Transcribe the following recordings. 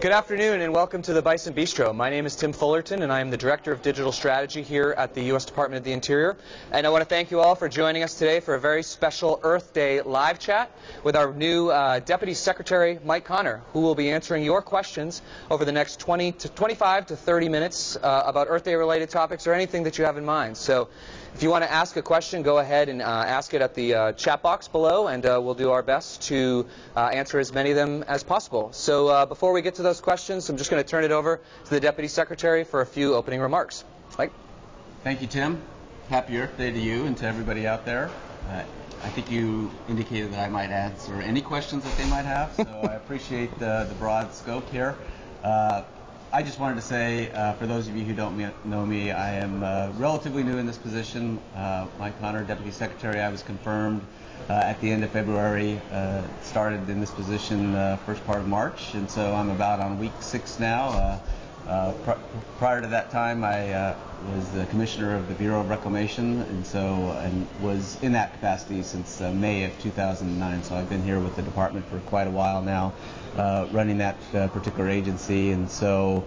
Good afternoon and welcome to the Bison Bistro. My name is Tim Fullerton and I am the Director of Digital Strategy here at the U.S. Department of the Interior. And I want to thank you all for joining us today for a very special Earth Day live chat with our new Deputy Secretary, Mike Connor, who will be answering your questions over the next 25 to 30 minutes about Earth Day related topics or anything that you have in mind. So if you want to ask a question, go ahead and ask it at the chat box below, and we'll do our best to answer as many of them as possible. So before we get to those questions, I'm just going to turn it over to the Deputy Secretary for a few opening remarks. Mike? Thank you, Tim. Happy Earth Day to you and to everybody out there. I think you indicated that I might answer any questions that they might have, so I appreciate the broad scope here. I just wanted to say, for those of you who don't know me, I am relatively new in this position. Mike Connor, Deputy Secretary. I was confirmed at the end of February, started in this position first part of March, and so I'm about on week 6 now. Prior to that time, I was the Commissioner of the Bureau of Reclamation, and was in that capacity since May of 2009. So I've been here with the department for quite a while now, running that particular agency. And so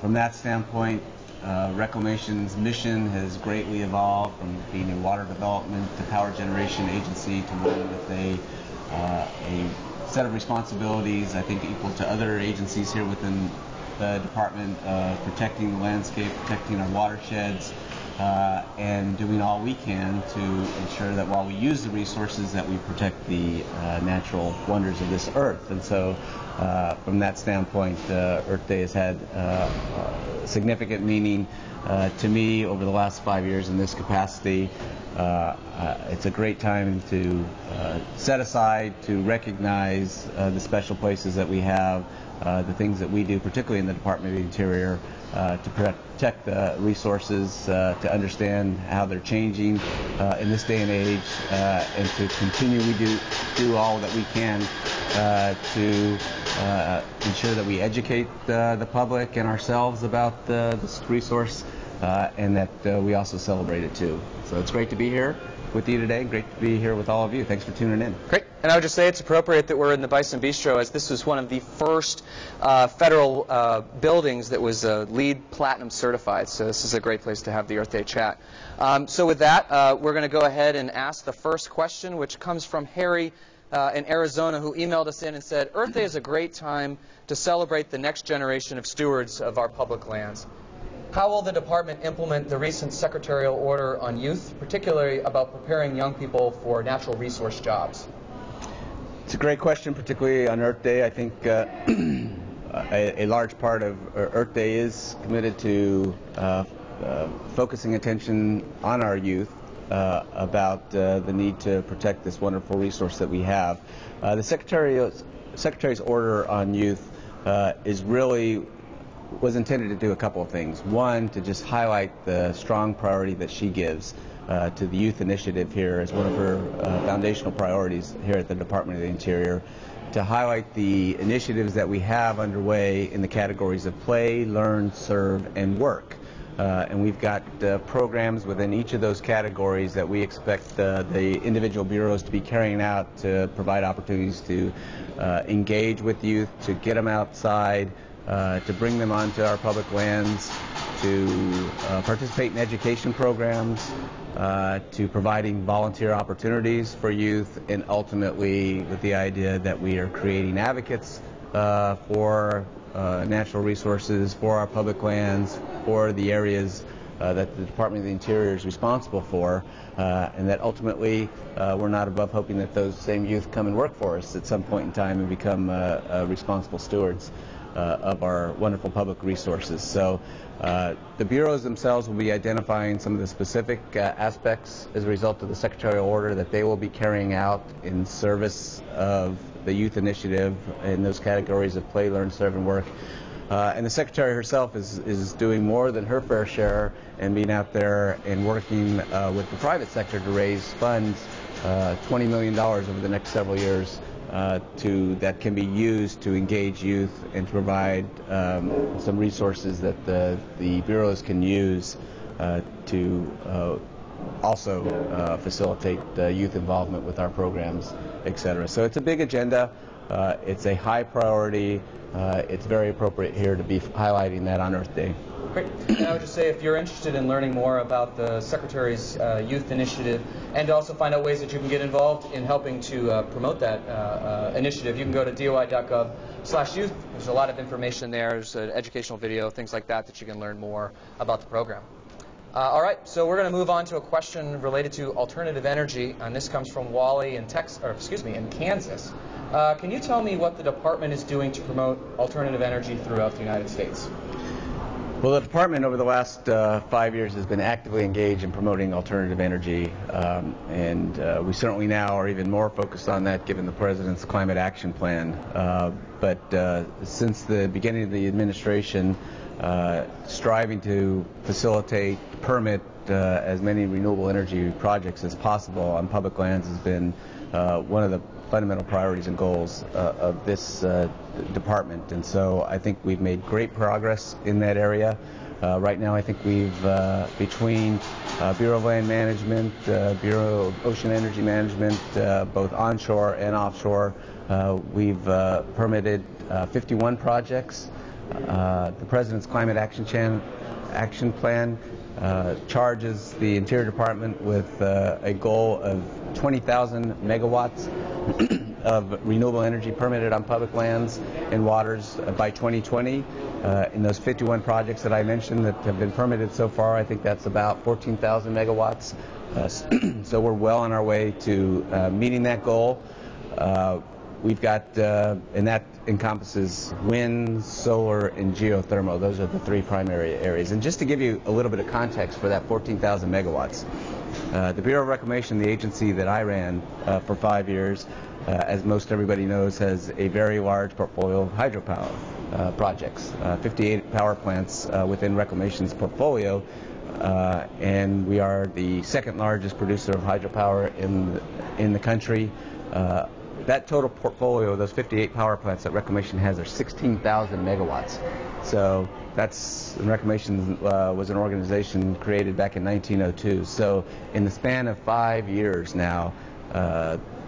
from that standpoint, Reclamation's mission has greatly evolved from being a water development to power generation agency to one with a set of responsibilities, I think, equal to other agencies here within the department, protecting the landscape, protecting our watersheds, and doing all we can to ensure that while we use the resources, that we protect the natural wonders of this earth. And so from that standpoint, Earth Day has had significant meaning to me over the last 5 years in this capacity. It's a great time to set aside, to recognize the special places that we have, the things that we do, particularly in the Department of the Interior, to protect the resources, to understand how they're changing in this day and age, and to continue we do all that we can to ensure that we educate the public and ourselves about this resource, and that we also celebrate it too. So it's great to be here with you today. Great to be here with all of you. Thanks for tuning in. Great. And I would just say it's appropriate that we're in the Bison Bistro, as this was one of the first federal buildings that was LEED Platinum certified. So this is a great place to have the Earth Day chat. So with that, we're going to go ahead and ask the first question, which comes from Harry in Arizona, who emailed us in and said, Earth Day is a great time to celebrate the next generation of stewards of our public lands. How will the department implement the recent secretarial order on youth, particularly about preparing young people for natural resource jobs? It's a great question, particularly on Earth Day. I think a large part of Earth Day is committed to focusing attention on our youth about the need to protect this wonderful resource that we have. The Secretary's order on youth was intended to do a couple of things. One, to just highlight the strong priority that she gives to the youth initiative here as one of her foundational priorities here at the Department of the Interior, to highlight the initiatives that we have underway in the categories of play, learn, serve, and work. And we've got programs within each of those categories that we expect the individual bureaus to be carrying out to provide opportunities to engage with youth, to get them outside, to bring them onto our public lands, to participate in education programs, to providing volunteer opportunities for youth, and ultimately with the idea that we are creating advocates for natural resources, for our public lands, for the areas that the Department of the Interior is responsible for, and that ultimately we're not above hoping that those same youth come and work for us at some point in time and become responsible stewards of our wonderful public resources. So the bureaus themselves will be identifying some of the specific aspects as a result of the secretarial order that they will be carrying out in service of the youth initiative in those categories of play, learn, serve, and work. And the Secretary herself is doing more than her fair share and being out there and working with the private sector to raise funds, $20 million over the next several years, that can be used to engage youth and to provide some resources that the bureaus can use to also facilitate youth involvement with our programs, etc. So it's a big agenda. It's a high priority. It's very appropriate here to be highlighting that on Earth Day. Great. And I would just say, if you're interested in learning more about the Secretary's Youth Initiative and to also find out ways that you can get involved in helping to promote that initiative, you can go to doi.gov/youth. There's a lot of information there. There's an educational video, things like that, that you can learn more about the program. All right, so we're going to move on to a question related to alternative energy, and this comes from Wally in Kansas. Can you tell me what the department is doing to promote alternative energy throughout the United States? Well, the department over the last 5 years has been actively engaged in promoting alternative energy, and we certainly now are even more focused on that given the President's Climate Action Plan. But since the beginning of the administration, striving to facilitate, permit as many renewable energy projects as possible on public lands has been one of the fundamental priorities and goals of this department. And so I think we've made great progress in that area. Right now I think we've, between Bureau of Land Management, Bureau of Ocean Energy Management, both onshore and offshore, we've permitted 51 projects. The President's Climate Action Plan charges the Interior Department with a goal of 20,000 megawatts of renewable energy permitted on public lands and waters by 2020. In those 51 projects that I mentioned that have been permitted so far, I think that's about 14,000 megawatts. So we're well on our way to meeting that goal. We've got, and that encompasses wind, solar, and geothermal. Those are the three primary areas. And just to give you a little bit of context for that 14,000 megawatts, the Bureau of Reclamation, the agency that I ran for 5 years, as most everybody knows, has a very large portfolio of hydropower projects, 58 power plants within Reclamation's portfolio, and we are the second largest producer of hydropower in the country. That total portfolio, those 58 power plants that Reclamation has, are 16,000 megawatts. So that's, Reclamation was an organization created back in 1902. So in the span of 5 years now,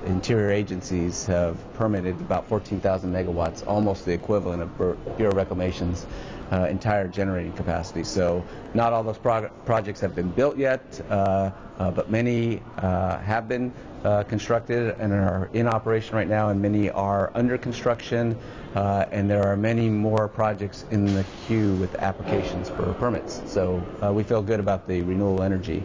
interior agencies have permitted about 14,000 megawatts, almost the equivalent of Bureau of Reclamation's entire generating capacity. So not all those projects have been built yet, but many have been constructed and are in operation right now, and many are under construction, and there are many more projects in the queue with applications for permits. So we feel good about the renewable energy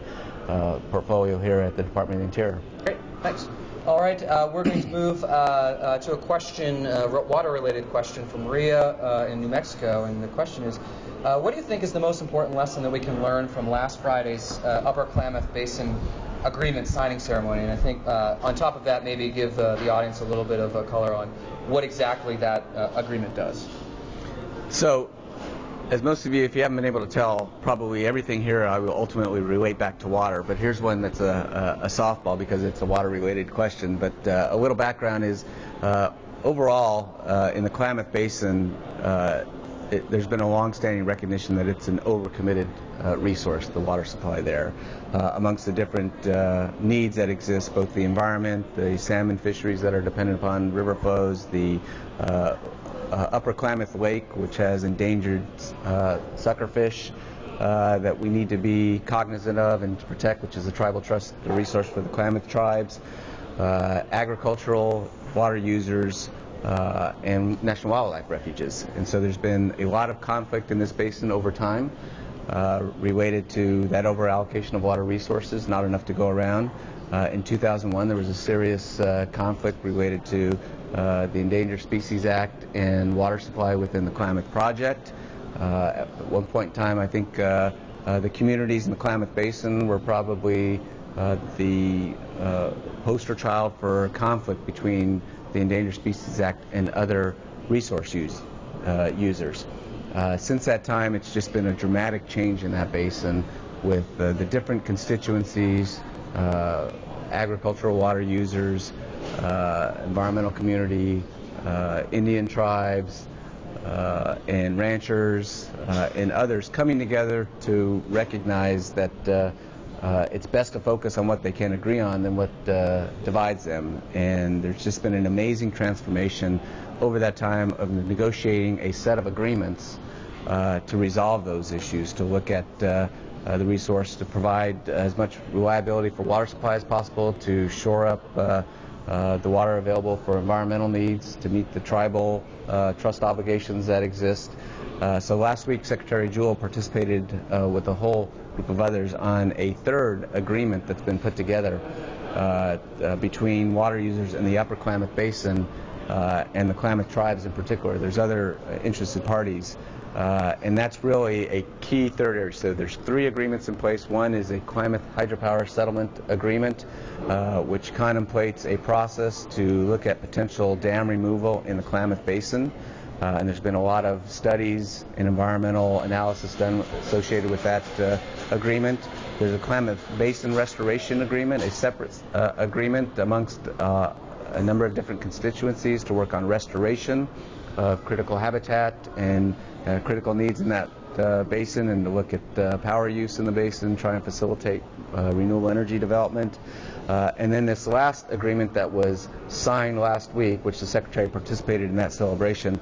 portfolio here at the Department of the Interior. Great, thanks. All right, we're going to move to a question, water-related question from Maria in New Mexico, and the question is, what do you think is the most important lesson that we can learn from last Friday's Upper Klamath Basin agreement signing ceremony? And I think on top of that, maybe give the audience a little bit of a color on what exactly that agreement does. So, as most of you, if you haven't been able to tell, probably everything here I will ultimately relate back to water. But here's one that's a softball because it's a water-related question. But a little background is, overall, in the Klamath Basin, there's been a long-standing recognition that it's an overcommitted resource, the water supply there, amongst the different needs that exist, both the environment, the salmon fisheries that are dependent upon river flows, the Upper Klamath Lake, which has endangered suckerfish that we need to be cognizant of and to protect, which is a tribal trust resource for the Klamath tribes, agricultural water users, and national wildlife refuges. And so there's been a lot of conflict in this basin over time related to that overallocation of water resources, not enough to go around. In 2001, there was a serious conflict related to the Endangered Species Act and water supply within the Klamath Project. At one point in time, I think the communities in the Klamath Basin were probably the poster child for conflict between the Endangered Species Act and other resource users. Since that time, it's just been a dramatic change in that basin with the different constituencies, agricultural water users, environmental community, Indian tribes, and ranchers, and others coming together to recognize that it's best to focus on what they can agree on than what divides them. And there's just been an amazing transformation over that time of negotiating a set of agreements to resolve those issues, to look at the resource to provide as much reliability for water supply as possible, to shore up the water available for environmental needs, to meet the tribal trust obligations that exist. So last week, Secretary Jewell participated with a whole group of others on a third agreement that's been put together between water users in the Upper Klamath Basin and the Klamath tribes in particular. There's other interested parties. And that's really a key third area. So there's 3 agreements in place. One is a Klamath Hydropower Settlement Agreement, which contemplates a process to look at potential dam removal in the Klamath Basin. And there's been a lot of studies and environmental analysis done associated with that agreement. There's a Klamath Basin Restoration Agreement, a separate agreement amongst a number of different constituencies to work on restoration of critical habitat and critical needs in that basin, and to look at power use in the basin, try and facilitate renewable energy development. And then this last agreement that was signed last week, which the Secretary participated in that celebration,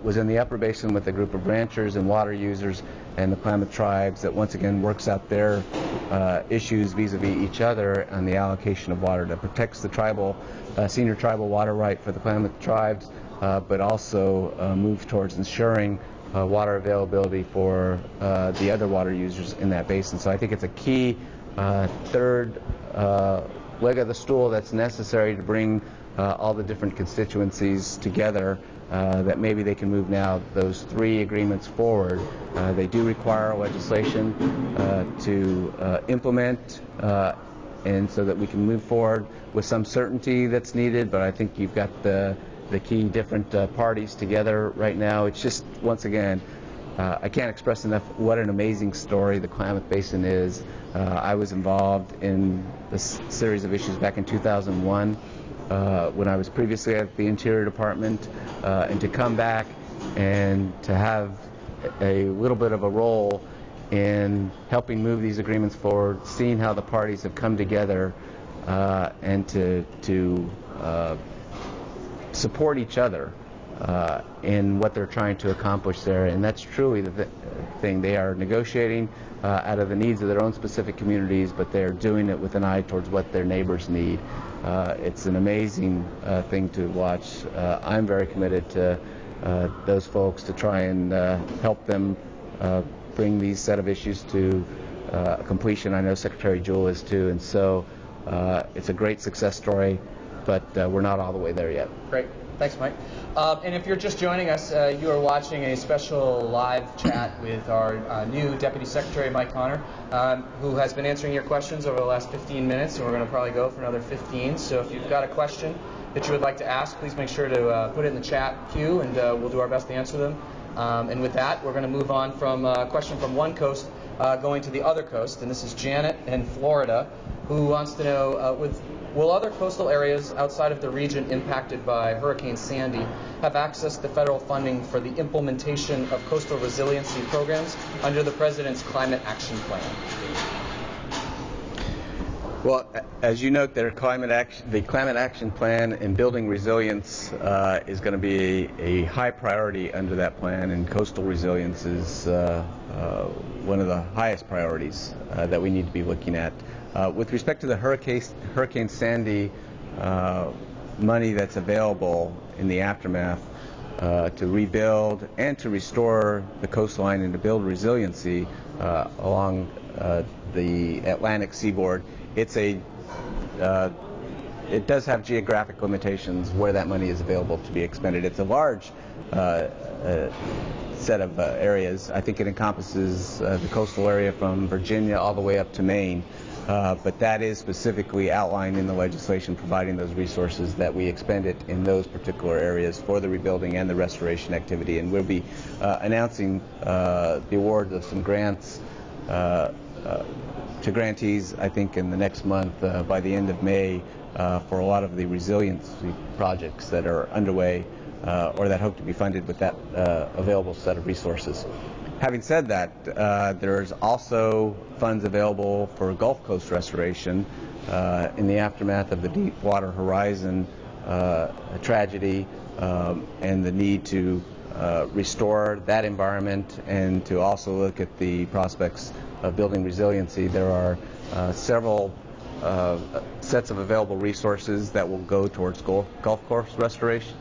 was in the Upper Basin with a group of ranchers and water users and the Klamath tribes that once again works out their issues vis-a-vis each other on the allocation of water that protects the tribal, senior tribal water right for the Klamath tribes, but also moves towards ensuring water availability for the other water users in that basin. So I think it's a key third leg of the stool that's necessary to bring all the different constituencies together, that maybe they can move now those 3 agreements forward. They do require legislation to implement, and so that we can move forward with some certainty that's needed, but I think you've got the key different parties together right now. It's just, once again, I can't express enough what an amazing story the Klamath Basin is. I was involved in this series of issues back in 2001 when I was previously at the Interior Department, and to come back and to have a little bit of a role in helping move these agreements forward, seeing how the parties have come together, and to support each other in what they're trying to accomplish there. And that's truly the thing. They are negotiating out of the needs of their own specific communities, but they're doing it with an eye towards what their neighbors need. It's an amazing thing to watch. I'm very committed to those folks to try and help them bring these set of issues to completion. I know Secretary Jewell is too, and so it's a great success story, but we're not all the way there yet. Great. Thanks, Mike. And if you're just joining us, you are watching a special live chat with our new Deputy Secretary, Mike Connor, who has been answering your questions over the last 15 minutes, and we're going to probably go for another 15. So if you've got a question that you would like to ask, please make sure to put it in the chat queue, and we'll do our best to answer them. And with that, we're going to move on from a question from one coast going to the other coast, and this is Janet in Florida, who wants to know, will other coastal areas outside of the region impacted by Hurricane Sandy have access to federal funding for the implementation of coastal resiliency programs under the President's Climate Action Plan? Well, as you note, the Climate Action Plan and building resilience is going to be a high priority under that plan, and coastal resilience is one of the highest priorities that we need to be looking at. With respect to the Hurricane Sandy money that's available in the aftermath to rebuild and to restore the coastline and to build resiliency along the Atlantic seaboard, it does have geographic limitations where that money is available to be expended. It's a large set of areas. I think it encompasses the coastal area from Virginia all the way up to Maine. But that is specifically outlined in the legislation, providing those resources that we expend it in those particular areas for the rebuilding and the restoration activity. And we'll be announcing the award of some grants to grantees, I think, in the next month by the end of May for a lot of the resiliency projects that are underway or that hope to be funded with that available set of resources. Having said that, there's also funds available for Gulf Coast restoration in the aftermath of the Deepwater Horizon tragedy and the need to restore that environment and to also look at the prospects of building resiliency. There are several sets of available resources that will go towards Gulf Coast restoration.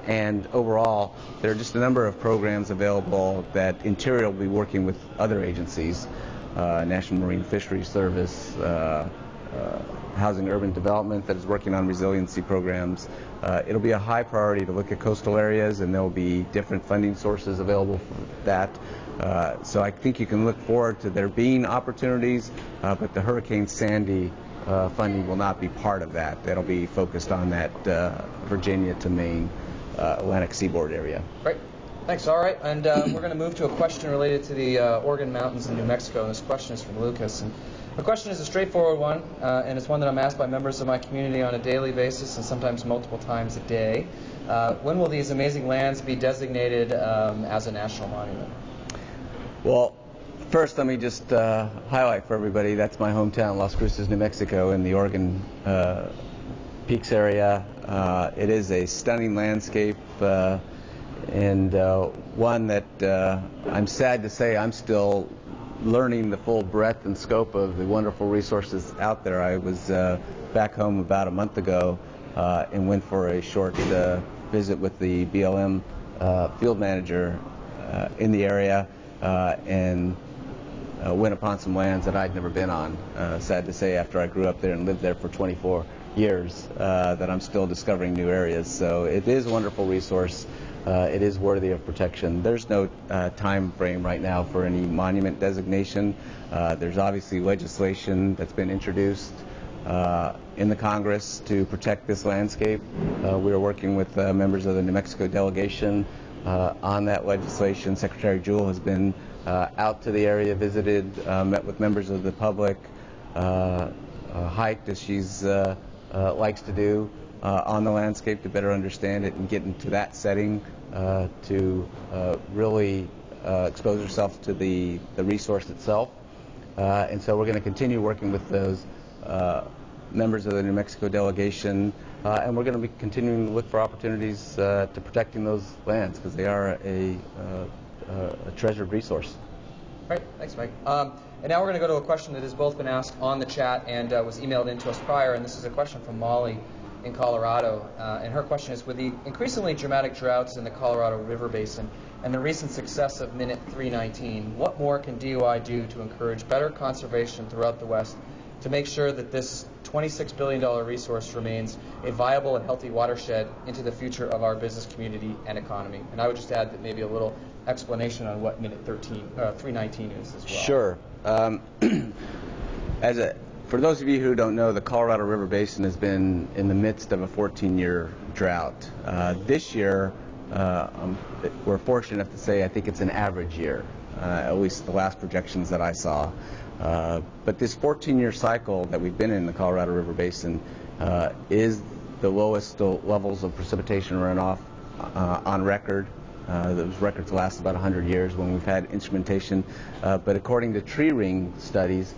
And overall, there are just a number of programs available that Interior will be working with other agencies, National Marine Fisheries Service, Housing and Urban Development that is working on resiliency programs. It'll be a high priority to look at coastal areas, and there will be different funding sources available for that. So I think you can look forward to there being opportunities, but the Hurricane Sandy funding will not be part of that. That'll be focused on that Virginia to Maine Atlantic seaboard area. Great. Thanks. All right. And we're going to move to a question related to the Oregon Mountains in New Mexico. And this question is from Lucas. And the question is a straightforward one, and it's one that I'm asked by members of my community on a daily basis and sometimes multiple times a day. When will these amazing lands be designated as a national monument? Well, first, let me just highlight for everybody, that's my hometown, Las Cruces, New Mexico, in the Oregon Peaks area. It is a stunning landscape and one that I'm sad to say I'm still learning the full breadth and scope of the wonderful resources out there. I was back home about a month ago and went for a short visit with the BLM field manager in the area and went upon some lands that I'd never been on. Sad to say, after I grew up there and lived there for 24 years, that I'm still discovering new areas. So it is a wonderful resource. It is worthy of protection. There's no time frame right now for any monument designation. There's obviously legislation that's been introduced in the Congress to protect this landscape. We are working with members of the New Mexico delegation on that legislation. Secretary Jewell has been out to the area, visited, met with members of the public, hiked as she's likes to do on the landscape to better understand it and get into that setting to really expose herself to the resource itself. And so we're going to continue working with those members of the New Mexico delegation, and we're going to be continuing to look for opportunities to protecting those lands because they are a treasured resource. Great. Thanks, Mike. And now we're going to go to a question that has both been asked on the chat and was emailed in to us prior, and this is a question from Molly in Colorado. And her question is, with the increasingly dramatic droughts in the Colorado River Basin and the recent success of Minute 319, what more can DOI do to encourage better conservation throughout the West to make sure that this $26 billion resource remains a viable and healthy watershed into the future of our business community and economy? And I would just add that maybe a little explanation on what Minute 319 is as well. Sure. For those of you who don't know, the Colorado River Basin has been in the midst of a 14-year drought. This year, we're fortunate enough to say I think it's an average year, at least the last projections that I saw. But this 14-year cycle that we've been in the Colorado River Basin is the lowest levels of precipitation runoff on record. Those records last about 100 years when we've had instrumentation. But according to tree ring studies,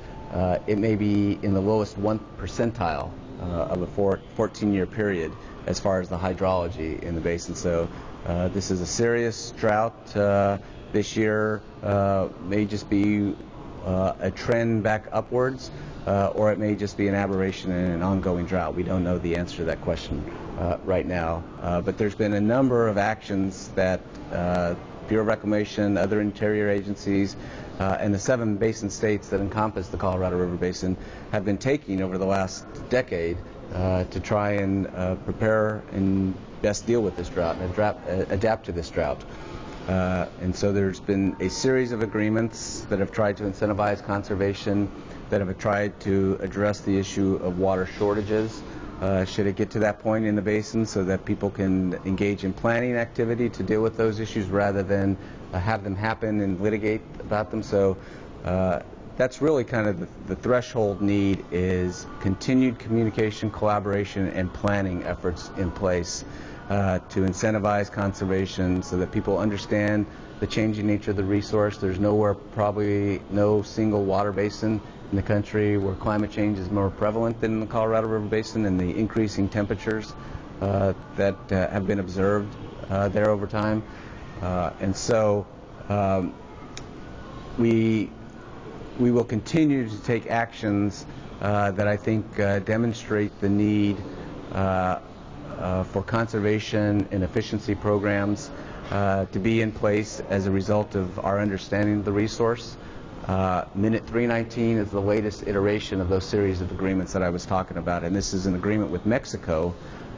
it may be in the lowest 1 percentile of a 14-year period as far as the hydrology in the basin. So this is a serious drought. This year may just be a trend back upwards, or it may just be an aberration in an ongoing drought. We don't know the answer to that question right now. But there's been a number of actions that Bureau of Reclamation, other interior agencies, and the 7 basin states that encompass the Colorado River Basin have been taking over the last decade to try and prepare and best deal with this drought and adapt to this drought. And so there's been a series of agreements that have tried to incentivize conservation, that have tried to address the issue of water shortages should it get to that point in the basin, so that people can engage in planning activity to deal with those issues rather than have them happen and litigate about them. So that's really kind of the threshold need, is continued communication, collaboration, and planning efforts in place. to incentivize conservation so that people understand the changing nature of the resource. There's probably no single water basin in the country where climate change is more prevalent than in the Colorado River Basin, and the increasing temperatures that have been observed there over time. And so we will continue to take actions that I think demonstrate the need for conservation and efficiency programs to be in place as a result of our understanding of the resource. Minute 319 is the latest iteration of those series of agreements that I was talking about, and this is an agreement with Mexico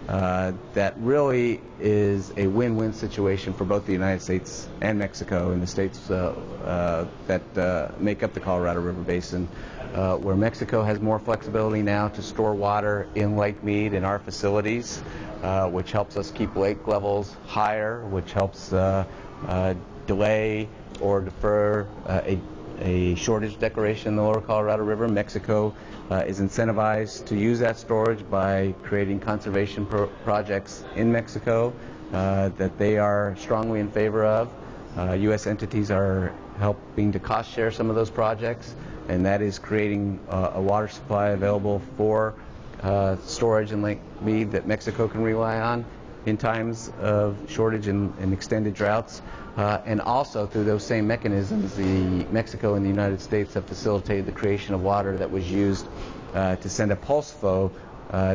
that really is a win-win situation for both the United States and Mexico and the states that make up the Colorado River Basin, where Mexico has more flexibility now to store water in Lake Mead in our facilities, which helps us keep lake levels higher, which helps delay or defer a shortage declaration in the lower Colorado River. Mexico is incentivized to use that storage by creating conservation projects in Mexico that they are strongly in favor of. U.S. entities are helping to cost share some of those projects, and that is creating a water supply available for storage in Lake Mead that Mexico can rely on in times of shortage and extended droughts. And also through those same mechanisms, Mexico and the United States have facilitated the creation of water that was used to send a pulse flow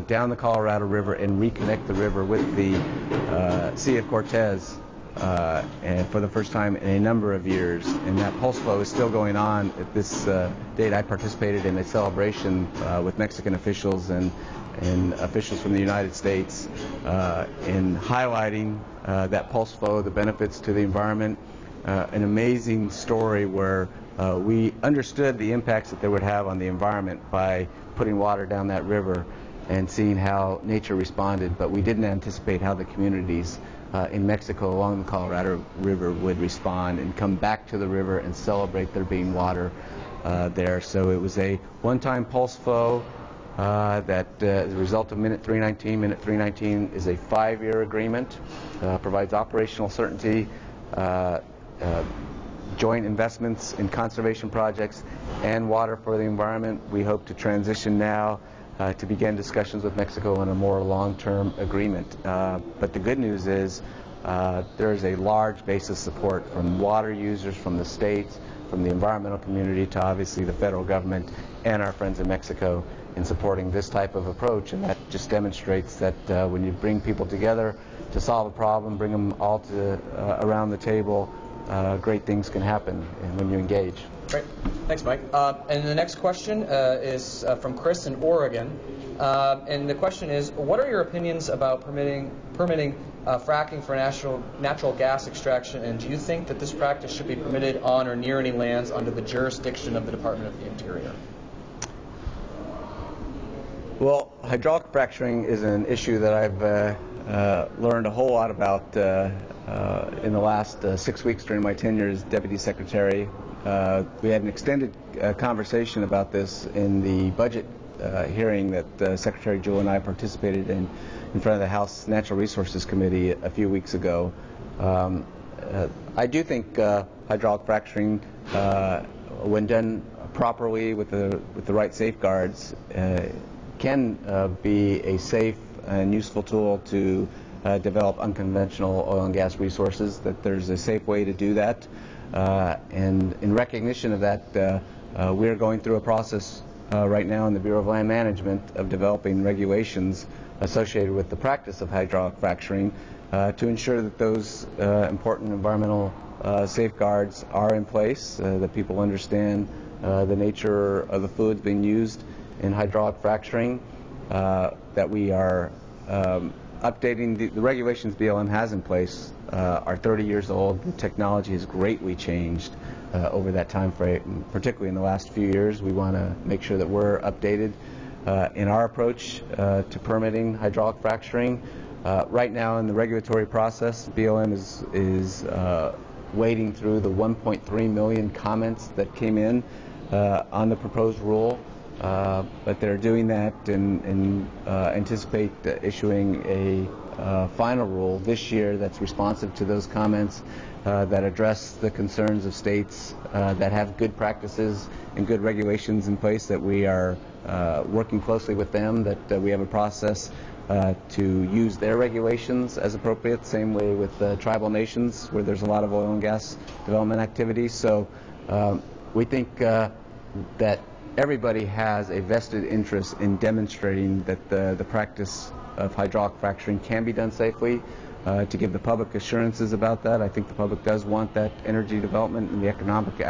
down the Colorado River and reconnect the river with the Sea of Cortez, and for the first time in a number of years. And that pulse flow is still going on at this date. I participated in a celebration with Mexican officials and officials from the United States in highlighting that pulse flow, the benefits to the environment, an amazing story where we understood the impacts that they would have on the environment by putting water down that river and seeing how nature responded, but we didn't anticipate how the communities in Mexico along the Colorado River would respond and come back to the river and celebrate there being water there. So it was a one-time pulse flow that is a result of Minute 319. Minute 319 is a 5-year agreement, provides operational certainty, joint investments in conservation projects, and water for the environment. We hope to transition now to begin discussions with Mexico on a more long-term agreement. But the good news is there is a large base of support from water users, from the states, from the environmental community, to obviously the federal government and our friends in Mexico in supporting this type of approach. And that just demonstrates that when you bring people together to solve a problem, bring them all to around the table, great things can happen and when you engage. Great. Thanks, Mike. And the next question is from Chris in Oregon. And the question is, what are your opinions about permitting fracking for natural gas extraction, and do you think that this practice should be permitted on or near any lands under the jurisdiction of the Department of the Interior? Well, hydraulic fracturing is an issue that I've learned a whole lot about in the last 6 weeks during my tenure as Deputy Secretary. We had an extended conversation about this in the budget hearing that Secretary Jewell and I participated in front of the House Natural Resources Committee a few weeks ago. I do think hydraulic fracturing, when done properly with the right safeguards, can be a safe and useful tool to develop unconventional oil and gas resources, that there's a safe way to do that. And in recognition of that, we're going through a process right now in the Bureau of Land Management of developing regulations associated with the practice of hydraulic fracturing to ensure that those important environmental safeguards are in place, that people understand the nature of the fluids being used in hydraulic fracturing, that we are updating the regulations BLM has in place are 30 years old. The technology has greatly changed over that time frame, particularly in the last few years. We want to make sure that we're updated in our approach to permitting hydraulic fracturing. Right now in the regulatory process, BLM is wading through the 1.3 million comments that came in on the proposed rule. but they're doing that and anticipate issuing a final rule this year that's responsive to those comments that address the concerns of states that have good practices and good regulations in place, that we are working closely with them, that we have a process to use their regulations as appropriate, same way with tribal nations where there's a lot of oil and gas development activities. So we think that everybody has a vested interest in demonstrating that the practice of hydraulic fracturing can be done safely, to give the public assurances about that. I think the public does want that energy development and the economic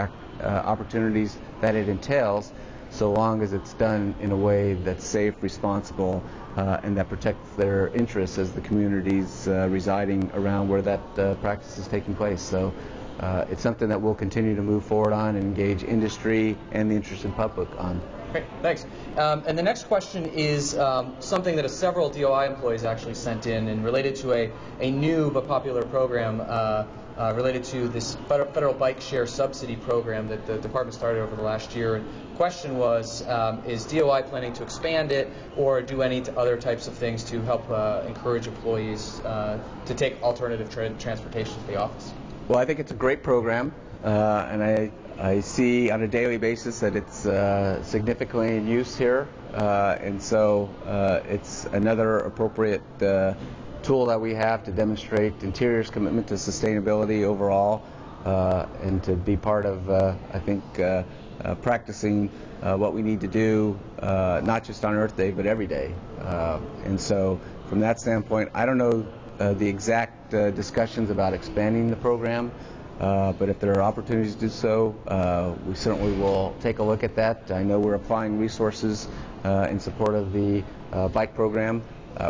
opportunities that it entails, so long as it's done in a way that's safe, responsible, and that protects their interests as the communities residing around where that practice is taking place. So it's something that we'll continue to move forward on and engage industry and the interested public on. Great, thanks. And the next question is something that several DOI employees actually sent in, and related to a new but popular program related to this federal bike share subsidy program that the department started over the last year. And the question was, is DOI planning to expand it or do any other types of things to help encourage employees to take alternative transportation to the office? Well, I think it's a great program, and I see on a daily basis that it's significantly in use here, and so it's another appropriate tool that we have to demonstrate Interior's commitment to sustainability overall, and to be part of, I think, practicing what we need to do, not just on Earth Day, but every day. And so from that standpoint, I don't know the exact discussions about expanding the program, but if there are opportunities to do so, we certainly will take a look at that. I know we're applying resources in support of the bike program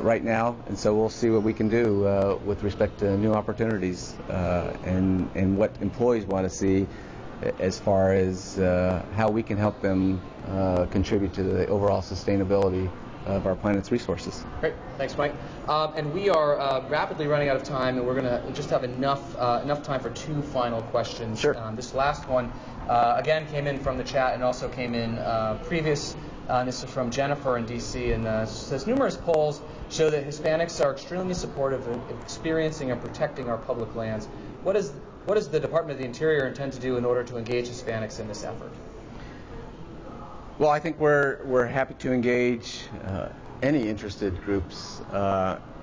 right now, and so we'll see what we can do with respect to new opportunities and what employees want to see as far as how we can help them contribute to the overall sustainability of our planet's resources. Great, thanks, Mike. And we are rapidly running out of time, and we're going to just have enough time for two final questions. Sure. This last one, again, came in from the chat and also came in previous. This is from Jennifer in D.C. and says, numerous polls show that Hispanics are extremely supportive of experiencing and protecting our public lands. What does the Department of the Interior intend to do in order to engage Hispanics in this effort? Well, I think we're happy to engage any interested groups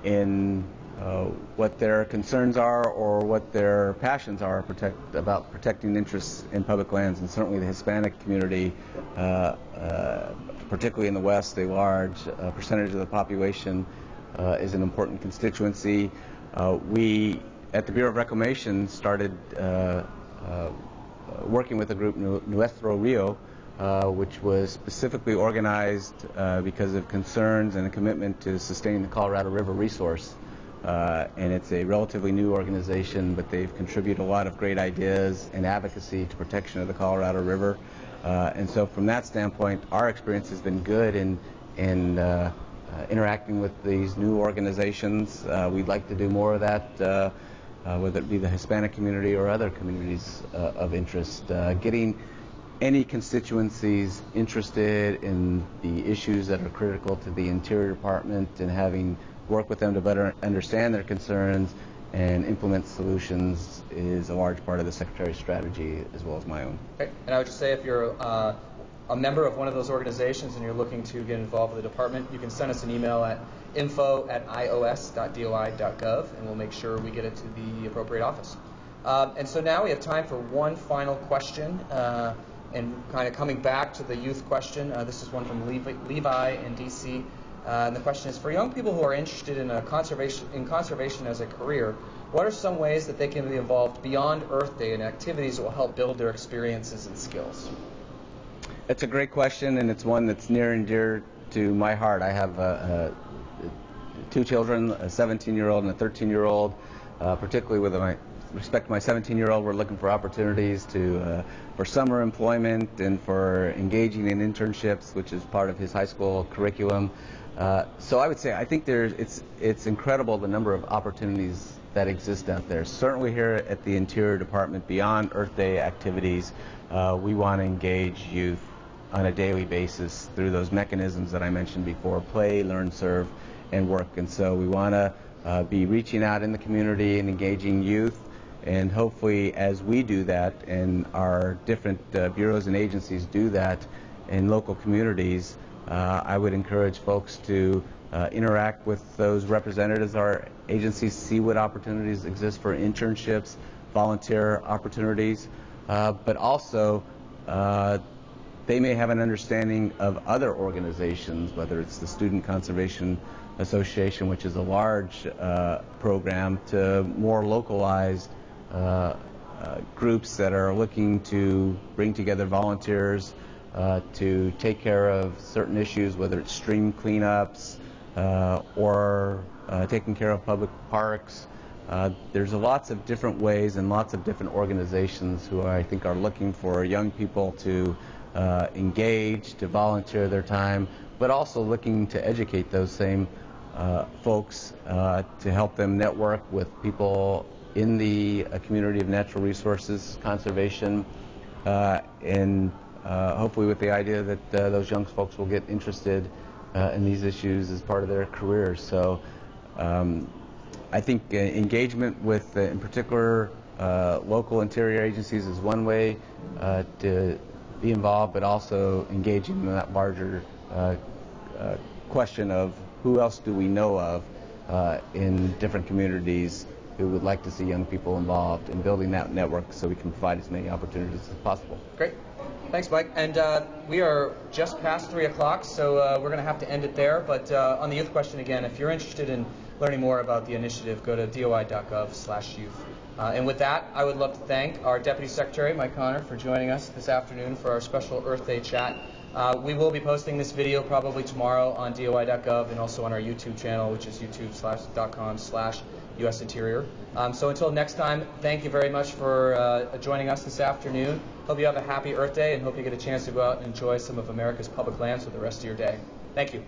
in what their concerns are or what their passions are about protecting interests in public lands, and certainly the Hispanic community, particularly in the West, a large percentage of the population, is an important constituency. We at the Bureau of Reclamation started working with a group, Nuestro Rio, which was specifically organized because of concerns and a commitment to sustain the Colorado River resource. And it's a relatively new organization, but they've contributed a lot of great ideas and advocacy to protection of the Colorado River. And so from that standpoint, our experience has been good in interacting with these new organizations. We'd like to do more of that, whether it be the Hispanic community or other communities of interest. Getting any constituencies interested in the issues that are critical to the Interior Department and having work with them to better understand their concerns and implement solutions is a large part of the Secretary's strategy, as well as my own. Okay. And I would just say, if you're a member of one of those organizations and you're looking to get involved with the department, you can send us an email at info@ios.doi.gov, and we'll make sure we get it to the appropriate office. And so now we have time for one final question. And kind of coming back to the youth question, this is one from Levi in D.C. And the question is, for young people who are interested in conservation as a career, what are some ways that they can be involved beyond Earth Day in activities that will help build their experiences and skills? It's a great question, and it's one that's near and dear to my heart. I have two children, a 17-year-old and a 13-year-old. Particularly with respect to my 17-year-old, we're looking for opportunities for summer employment and for engaging in internships, which is part of his high school curriculum. So I would say I think it's incredible the number of opportunities that exist out there. Certainly here at the Interior Department, beyond Earth Day activities, we want to engage youth on a daily basis through those mechanisms that I mentioned before: play, learn, serve, and work. And so we want to be reaching out in the community and engaging youth. And hopefully, as we do that, and our different bureaus and agencies do that in local communities, I would encourage folks to interact with those representatives of our agencies, see what opportunities exist for internships, volunteer opportunities, but also they may have an understanding of other organizations, whether it's the Student Conservation Association, which is a large program, to more localized groups that are looking to bring together volunteers to take care of certain issues, whether it's stream cleanups or taking care of public parks. There's lots of different ways and lots of different organizations who I think are looking for young people to engage, to volunteer their time, but also looking to educate those same folks to help them network with people in the community of natural resources conservation, and hopefully with the idea that those young folks will get interested in these issues as part of their careers. So I think engagement with, in particular, local interior agencies is one way to be involved, but also engaging in that larger question of who else do we know of in different communities who would like to see young people involved in building that network so we can provide as many opportunities as possible. Great. Thanks, Mike. And we are just past 3 o'clock, so we're going to have to end it there. But on the youth question again, if you're interested in learning more about the initiative, go to doi.gov/youth. And with that, I would love to thank our Deputy Secretary, Mike Connor, for joining us this afternoon for our special Earth Day chat. We will be posting this video probably tomorrow on doi.gov and also on our YouTube channel, which is youtube.com/US Interior. So until next time, thank you very much for joining us this afternoon. Hope you have a happy Earth Day and hope you get a chance to go out and enjoy some of America's public lands for the rest of your day. Thank you.